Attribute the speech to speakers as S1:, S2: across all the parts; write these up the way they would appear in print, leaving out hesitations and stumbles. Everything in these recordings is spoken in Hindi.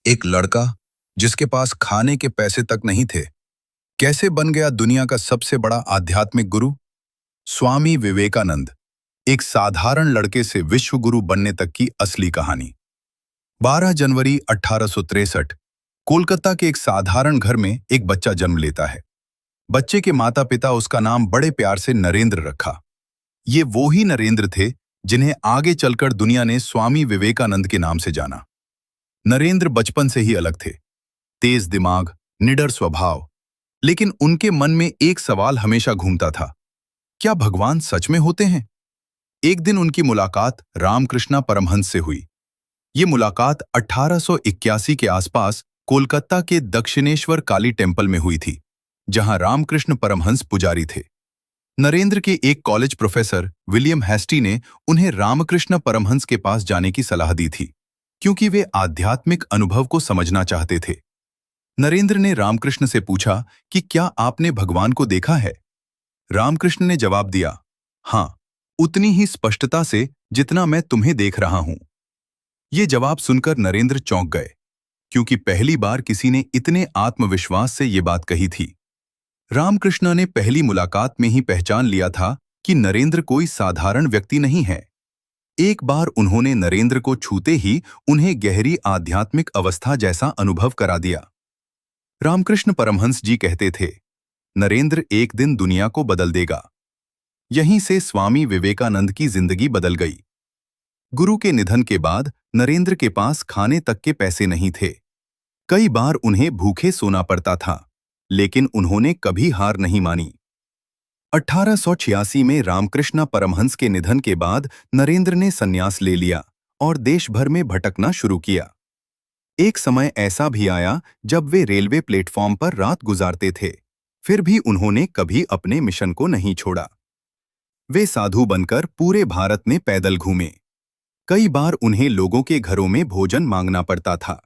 S1: एक लड़का जिसके पास खाने के पैसे तक नहीं थे, कैसे बन गया दुनिया का सबसे बड़ा आध्यात्मिक गुरु। स्वामी विवेकानंद, एक साधारण लड़के से विश्व गुरु बनने तक की असली कहानी। 12 जनवरी 1863 कोलकाता के एक साधारण घर में एक बच्चा जन्म लेता है। बच्चे के माता पिता उसका नाम बड़े प्यार से नरेंद्र रखा। ये वो ही नरेंद्र थे जिन्हें आगे चलकर दुनिया ने स्वामी विवेकानंद के नाम से जाना। नरेंद्र बचपन से ही अलग थे, तेज दिमाग, निडर स्वभाव, लेकिन उनके मन में एक सवाल हमेशा घूमता था, क्या भगवान सच में होते हैं? एक दिन उनकी मुलाकात रामकृष्ण परमहंस से हुई। ये मुलाकात 1881 के आसपास कोलकाता के दक्षिणेश्वर काली टेम्पल में हुई थी, जहां रामकृष्ण परमहंस पुजारी थे। नरेंद्र के एक कॉलेज प्रोफेसर विलियम हेस्टी ने उन्हें रामकृष्ण परमहंस के पास जाने की सलाह दी थी, क्योंकि वे आध्यात्मिक अनुभव को समझना चाहते थे। नरेंद्र ने रामकृष्ण से पूछा कि क्या आपने भगवान को देखा है? रामकृष्ण ने जवाब दिया, हां, उतनी ही स्पष्टता से जितना मैं तुम्हें देख रहा हूं। ये जवाब सुनकर नरेंद्र चौंक गए, क्योंकि पहली बार किसी ने इतने आत्मविश्वास से ये बात कही थी। रामकृष्ण ने पहली मुलाकात में ही पहचान लिया था कि नरेंद्र कोई साधारण व्यक्ति नहीं है। एक बार उन्होंने नरेंद्र को छूते ही उन्हें गहरी आध्यात्मिक अवस्था जैसा अनुभव करा दिया। रामकृष्ण परमहंस जी कहते थे, नरेंद्र एक दिन दुनिया को बदल देगा। यहीं से स्वामी विवेकानंद की जिंदगी बदल गई। गुरु के निधन के बाद नरेंद्र के पास खाने तक के पैसे नहीं थे। कई बार उन्हें भूखे सोना पड़ता था, लेकिन उन्होंने कभी हार नहीं मानी। 1886 में रामकृष्ण परमहंस के निधन के बाद नरेंद्र ने संन्यास ले लिया और देश भर में भटकना शुरू किया। एक समय ऐसा भी आया जब वे रेलवे प्लेटफॉर्म पर रात गुजारते थे, फिर भी उन्होंने कभी अपने मिशन को नहीं छोड़ा। वे साधु बनकर पूरे भारत में पैदल घूमे। कई बार उन्हें लोगों के घरों में भोजन मांगना पड़ता था।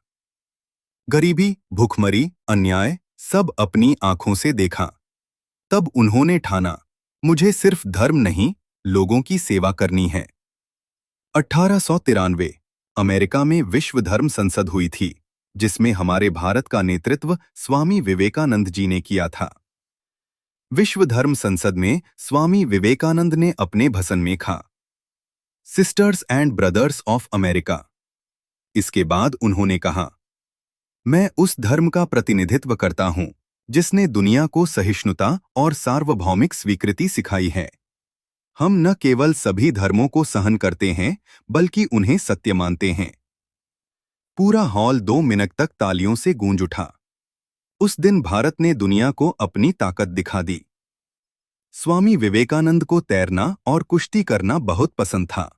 S1: गरीबी, भूखमरी, अन्याय सब अपनी आंखों से देखा। तब उन्होंने ठाना, मुझे सिर्फ धर्म नहीं, लोगों की सेवा करनी है। 1893 अमेरिका में विश्व धर्म संसद हुई थी, जिसमें हमारे भारत का नेतृत्व स्वामी विवेकानंद जी ने किया था। विश्व धर्म संसद में स्वामी विवेकानंद ने अपने भाषण में कहा, sisters and brothers of America. इसके बाद उन्होंने कहा, मैं उस धर्म का प्रतिनिधित्व करता हूं जिसने दुनिया को सहिष्णुता और सार्वभौमिक स्वीकृति सिखाई है। हम न केवल सभी धर्मों को सहन करते हैं, बल्कि उन्हें सत्य मानते हैं। पूरा हॉल 2 मिनट तक तालियों से गूंज उठा। उस दिन भारत ने दुनिया को अपनी ताकत दिखा दी। स्वामी विवेकानंद को तैरना और कुश्ती करना बहुत पसंद था।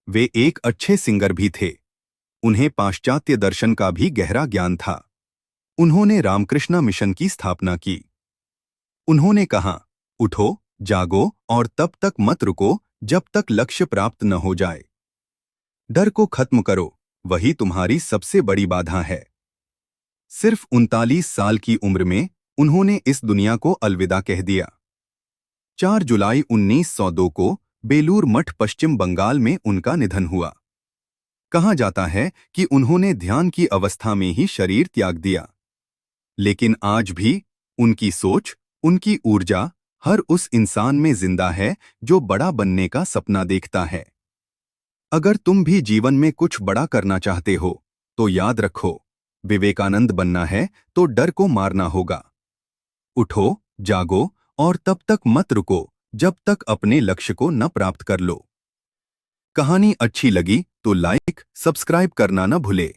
S1: वे एक अच्छे सिंगर भी थे। उन्हें पाश्चात्य दर्शन का भी गहरा ज्ञान था। उन्होंने रामकृष्ण मिशन की स्थापना की। उन्होंने कहा, उठो, जागो और तब तक मत रुको जब तक लक्ष्य प्राप्त न हो जाए। डर को खत्म करो, वही तुम्हारी सबसे बड़ी बाधा है। सिर्फ 39 साल की उम्र में उन्होंने इस दुनिया को अलविदा कह दिया। 4 जुलाई 1902 को बेलूर मठ, पश्चिम बंगाल में उनका निधन हुआ। कहा जाता है कि उन्होंने ध्यान की अवस्था में ही शरीर त्याग दिया, लेकिन आज भी उनकी सोच, उनकी ऊर्जा हर उस इंसान में जिंदा है जो बड़ा बनने का सपना देखता है। अगर तुम भी जीवन में कुछ बड़ा करना चाहते हो, तो याद रखो, विवेकानंद बनना है तो डर को मारना होगा। उठो, जागो और तब तक मत रुको जब तक अपने लक्ष्य को न प्राप्त कर लो। कहानी अच्छी लगी तो लाइक, सब्सक्राइब करना न भूले।